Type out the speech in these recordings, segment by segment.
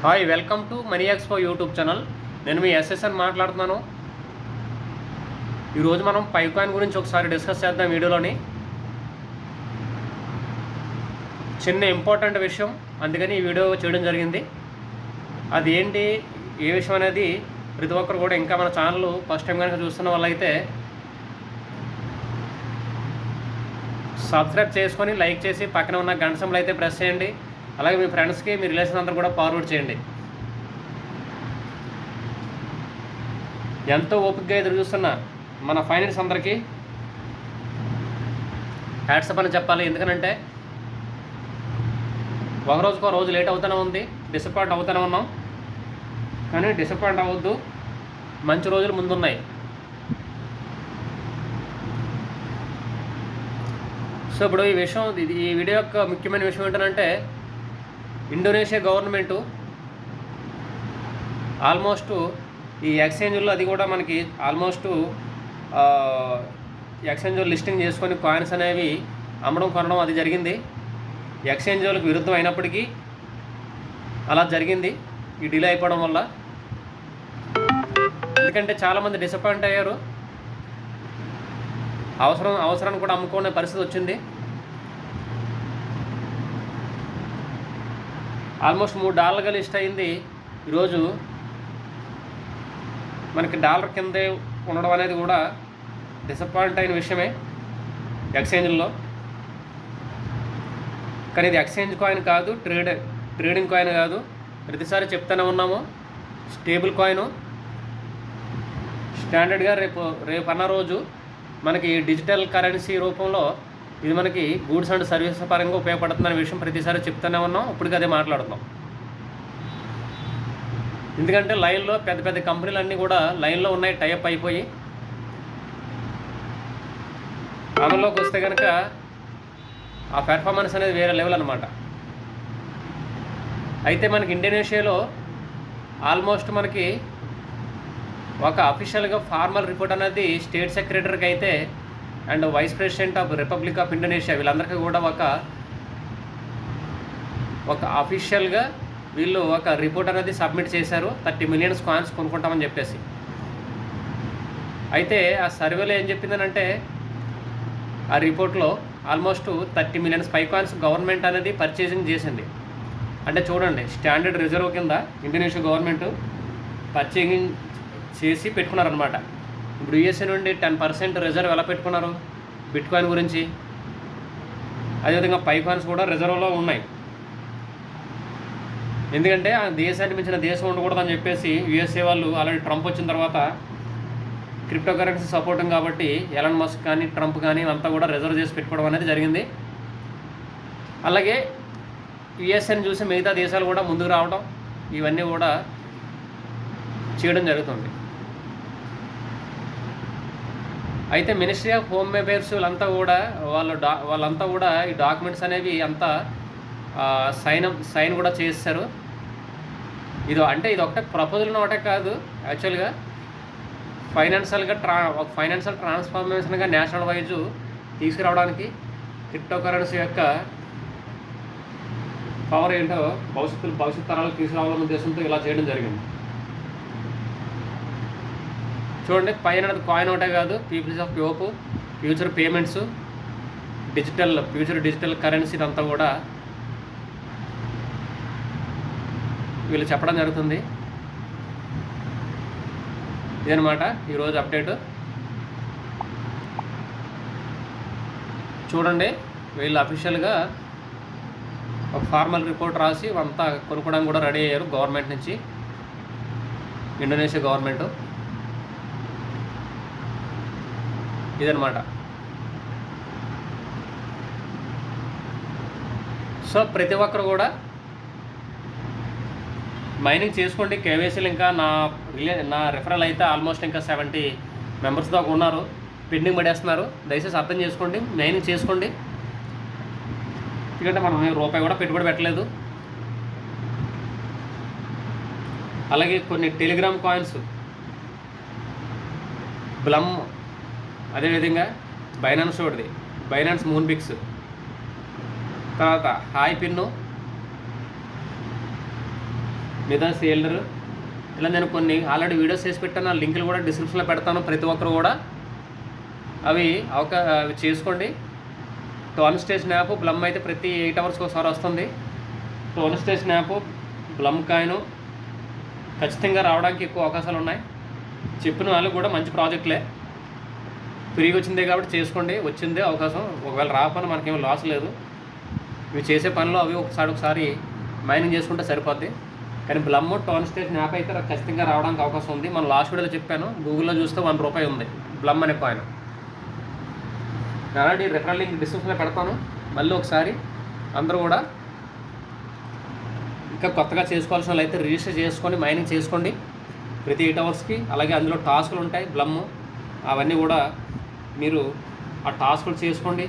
Hi, welcome to money expo YouTube channel. నేను మీ SSN మాట్లాడుతున్నాను. ఈరోజు మనం పైకాయిన్ గురించి ఒకసారి డిస్కస్ చేద్దాం. వీడియోలోని చిన్న ఇంపార్టెంట్ విషయం, అందుకని ఈ వీడియో చేయడం జరిగింది. అది ఏంటి, ఏ విషయం అనేది ప్రతి ఒక్కరు కూడా ఇంకా మన ఛానల్ ఫస్ట్ టైం కనుక చూస్తున్న వాళ్ళైతే సబ్స్క్రైబ్ చేసుకొని లైక్ చేసి పక్కన ఉన్న గంట సింబల్ అయితే ప్రెస్ చేయండి. అలాగే మీ ఫ్రెండ్స్కి, మీ రిలేషన్ అందరూ కూడా ఫార్వర్డ్ చేయండి. ఎంతో ఓపికగా ఎదురు చూస్తున్న మన ఫైనాన్స్ అందరికీ హ్యాట్సప్ అని చెప్పాలి. ఎందుకనంటే ఒకరోజుకో రోజు లేట్ అవుతూనే ఉంది, డిసప్పాయింట్ అవుతూనే ఉన్నాం. కానీ డిసప్పాయింట్ అవ్వద్దు, మంచి రోజులు ముందున్నాయి. సో ఇప్పుడు ఈ వీడియో యొక్క ముఖ్యమైన విషయం ఏంటంటే, ఇండోనేషియా గవర్నమెంటు ఆల్మోస్ట్ ఈ ఎక్స్చేంజ్లో అది కూడా మనకి ఆల్మోస్ట్ ఎక్స్చేంజ్లో లిస్టింగ్ చేసుకొని కాయిన్స్ అనేవి అమ్మడం కొనడం అది జరిగింది. ఎక్స్చేంజ్లకు విరుద్ధం అయినప్పటికీ అలా జరిగింది ఈ డిలే అయిపోవడం వల్ల. ఎందుకంటే చాలామంది డిసప్పాయింట్ అయ్యారు, అవసరాన్ని కూడా అమ్ముకునే పరిస్థితి వచ్చింది. ఆల్మోస్ట్ $3 లిస్ట్ అయింది. ఈరోజు మనకి డాలర్ కిందే ఉండడం అనేది కూడా డిసప్పాయింట్ అయిన విషయమే ఎక్స్చేంజ్లో. కానీ ఇది ఎక్స్చేంజ్ కాయిన్ కాదు, ట్రేడింగ్ కాయిన్ కాదు. ప్రతిసారి చెప్తూనే ఉన్నాము, స్టేబుల్ కాయిన్. స్టాండర్డ్గా రేపు అన్న రోజు మనకి డిజిటల్ కరెన్సీ రూపంలో ఇది మనకి గూడ్స్ అండ్ సర్వీస్ పరంగా ఉపయోగపడుతుందనే విషయం ప్రతిసారి చెప్తూనే ఉన్నాం. ఇప్పటికీ అదే మాట్లాడుతున్నాం. ఎందుకంటే లైన్లో పెద్ద పెద్ద కంపెనీలు అన్నీ కూడా లైన్లో ఉన్నాయి, టైఅప్ అయిపోయి. అమల్లోకి వస్తే కనుక ఆ పెర్ఫార్మెన్స్ అనేది వేరే లెవెల్ అనమాట. అయితే మనకి ఇండోనేషియాలో ఆల్మోస్ట్ మనకి ఒక అఫీషియల్గా ఫార్మల్ రిపోర్ట్ అనేది స్టేట్ సెక్రటరీకి అయితే and vice president of republic of Indonesia వీళ్ళందరికీ కూడా ఒక అఫీషియల్గా వీళ్ళు ఒక రిపోర్ట్ అనేది సబ్మిట్ చేశారు. 30 మిలియన్ కాయిన్స్ కొనుక్కుంటామని చెప్పేసి. అయితే ఆ సర్వేలో ఏం చెప్పిందనంటే, ఆ రిపోర్ట్లో almost 30 million spy coins government అనేది పర్చేసింగ్ చేసింది. అంటే చూడండి, స్టాండర్డ్ రిజర్వ్ కింద ఇండోనేషియా గవర్నమెంట్ పర్చేసింగ్ చేసి పెట్టుకున్నారనమాట. ఇప్పుడు యూఎస్ఏ నుండి 10% రిజర్వ్ ఎలా పెట్టుకున్నారు బిట్ కాయిన్ గురించి. అదేవిధంగా పై కాయిన్స్ కూడా రిజర్వ్లో ఉన్నాయి. ఎందుకంటే ఆ దేశాన్ని మించిన దేశం ఉండకూడదని చెప్పేసి యూఎస్ఏ వాళ్ళు ఆల్రెడీ ట్రంప్ వచ్చిన తర్వాత క్రిప్టో కరెన్సీ సపోర్టింగ్ కాబట్టి ఎలాన్ మస్క్ కానీ ట్రంప్ కానీ అంతా కూడా రిజర్వ్ చేసి పెట్టుకోవడం అనేది జరిగింది. అలాగే యూఎస్ఏని చూసి మిగతా దేశాలు కూడా ముందుకు రావడం, ఇవన్నీ కూడా చేయడం జరుగుతుంది. అయితే మినిస్ట్రీ ఆఫ్ హోమ్ అఫైర్స్ వీళ్ళంతా కూడా వాళ్ళంతా కూడా ఈ డాక్యుమెంట్స్ అనేవి అంతా సైన్ కూడా చేస్తారు. ఇది ఒకటే ప్రపోజల్ ఒకటే కాదు, యాక్చువల్గా ఒక ఫైనాన్షియల్ ట్రాన్స్ఫార్మేషన్గా నేషనల్ వైజ్ తీసుకురావడానికి క్రిప్టో కరెన్సీ యొక్క పవర్ ఏంటో భవిష్యత్ తరాలకు తీసుకురావాలనే ఉద్దేశంతో ఇలా చేయడం జరిగింది. చూడండి, పైన కాయిన్ ఒకటే కాదు, పీపుల్స్ ఆఫ్ యోప్, future payments, future digital currency అంతా కూడా వీళ్ళు చెప్పడం జరుగుతుంది. ఇదనమాట ఈరోజు అప్డేట్. చూడండి, వీళ్ళు అఫీషియల్గా ఒక ఫార్మల్ రిపోర్ట్ రాసి అంతా కొనుక్కోవడానికి కూడా రెడీ అయ్యారు గవర్నమెంట్ నుంచి, ఇండోనేషియా గవర్నమెంట్. ఇదనమాట. సో ప్రతి ఒక్కరు కూడా మైనింగ్ చేసుకోండి. కేవైసీలు ఇంకా నా రెఫరల్ అయితే ఆల్మోస్ట్ ఇంకా 70 మెంబర్స్ దాకా ఉన్నారు, పెండింగ్ పడేస్తున్నారు. దయచేసి అర్థం చేసుకోండి, మైనింగ్ చేసుకోండి. ఎందుకంటే మనం రూపాయి కూడా పెట్టుబడి పెట్టలేదు. అలాగే కొన్ని టెలిగ్రామ్ కాయిన్స్, బ్లమ్, అదేవిధంగా బైనాన్స్ మూన్ బిక్స్, తర్వాత హాయ్ పిన్ను, మిగతా సేల్డర్ ఇలా నేను కొన్ని ఆల్రెడీ వీడియోస్ చేసి పెట్టాను. ఆ లింకులు కూడా డిస్క్రిప్షన్లో పెడతాను. ప్రతి ఒక్కరు కూడా అవి చేసుకోండి. టోన్ స్టేషన్ యాప్ బ్లమ్ అయితే ప్రతి 8 అవర్స్కి ఒకసారి వస్తుంది. Tone station app Blum coin ఖచ్చితంగా రావడానికి ఎక్కువ అవకాశాలు ఉన్నాయి. చెప్పిన వాళ్ళు కూడా మంచి ప్రాజెక్టులే, ఫ్రీగా వచ్చిందే కాబట్టి చేసుకోండి. వచ్చిందే అవకాశం, ఒకవేళ రాకపోయినా మనకేమో లాస్ లేదు. ఇవి చేసే పనిలో అవి ఒకసారి మైనింగ్ చేసుకుంటే సరిపోద్ది. కానీ బ్లమ్ టోన్ స్టేషన్ యాప్ అయితే ఖచ్చితంగా రావడానికి అవకాశం ఉంది. మనం లాస్ట్ వీడియోలో చెప్పాను, గూగుల్లో చూస్తే ₹1 ఉంది బ్లమ్ అనే కాయిన్. అలాంటి రెఫరల్ లింక్ డిస్క్రిప్షన్లో పెడతాను. మళ్ళీ ఒకసారి అందరూ కూడా ఇంకా కొత్తగా చేసుకోవాల్సిన వాళ్ళు అయితే రిజిస్టర్ చేసుకొని మైనింగ్ చేసుకోండి ప్రతి 8 అవర్స్కి. అలాగే అందులో టాస్కులు ఉంటాయి బ్లమ్, అవన్నీ కూడా మీరు ఆ టాస్కులు చేసుకోండి.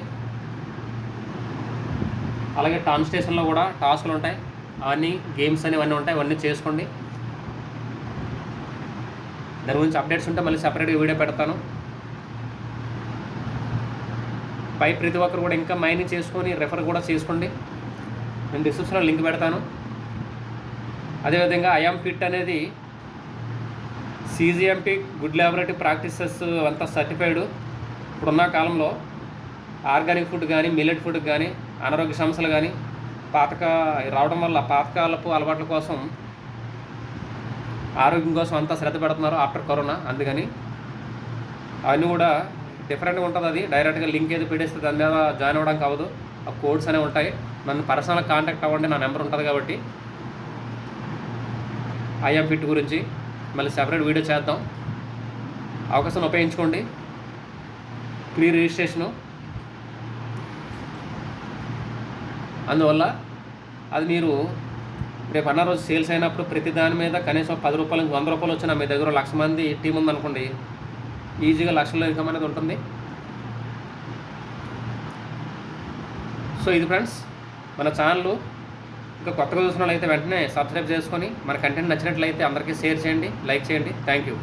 అలాగే టౌన్ స్టేషన్లో కూడా టాస్కులు ఉంటాయి, అవన్నీ గేమ్స్ అని ఇవన్నీ ఉంటాయి, అవన్నీ చేసుకోండి. దాని గురించి అప్డేట్స్ ఉంటే మళ్ళీ సపరేట్గా వీడియో పెడతాను. ప్రతి ఒక్కరు కూడా ఇంకా మైనింగ్ చేసుకొని రెఫర్ కూడా చేసుకోండి. నేను డిస్క్రిప్షన్లో లింక్ పెడతాను. అదేవిధంగా ఐఎమ్ ఫిట్ అనేది CGMP గుడ్ ల్యాబొరేటరీ ప్రాక్టీసెస్ అంతా సర్టిఫైడ్. ఇప్పుడున్న కాలంలో ఆర్గానిక్ ఫుడ్ కానీ మిల్లెట్ ఫుడ్ కానీ అనారోగ్య సమస్యలు కానీ రావడం వల్ల పాతకాలపు అలవాట్ల కోసం ఆరోగ్యం కోసం అంతా శ్రద్ధ పెడుతున్నారు ఆఫ్టర్ కరోనా. అందుకని అవన్నీ కూడా డిఫరెంట్గా ఉంటుంది. అది డైరెక్ట్గా లింక్ ఏది పెట్టేస్తే దాని మీద జాయిన్ అవ్వడానికి అవ్వదు. ఆ కోడ్స్ అనేవి ఉంటాయి. నన్ను పర్సనల్గా కాంటాక్ట్ అవ్వండి, నా నెంబర్ ఉంటుంది కాబట్టి. ఐఎమ్ ఫిట్ గురించి మళ్ళీ సెపరేట్ వీడియో చేద్దాం. అవకాశం ఉపయోగించుకోండి. ఫ్రీ రిజిస్ట్రేషను, అందువల్ల అది మీరు రేపు అన్న రోజు సేల్స్ అయినప్పుడు ప్రతి దాని మీద కనీసం ₹10 నుంచి ₹100 వచ్చినా మీ దగ్గర 1,00,000 మంది టీం ఉందనుకోండి, ఈజీగా లక్షల్లో ఇన్కమ్ అనేది ఉంటుంది. సో ఇది ఫ్రెండ్స్, మన ఛానల్ ఇంకా కొత్తగా చూసిన వాళ్ళు అయితే వెంటనే సబ్స్క్రైబ్ చేసుకొని మన కంటెంట్ నచ్చినట్లయితే అందరికీ షేర్ చేయండి, లైక్ చేయండి. Thank you.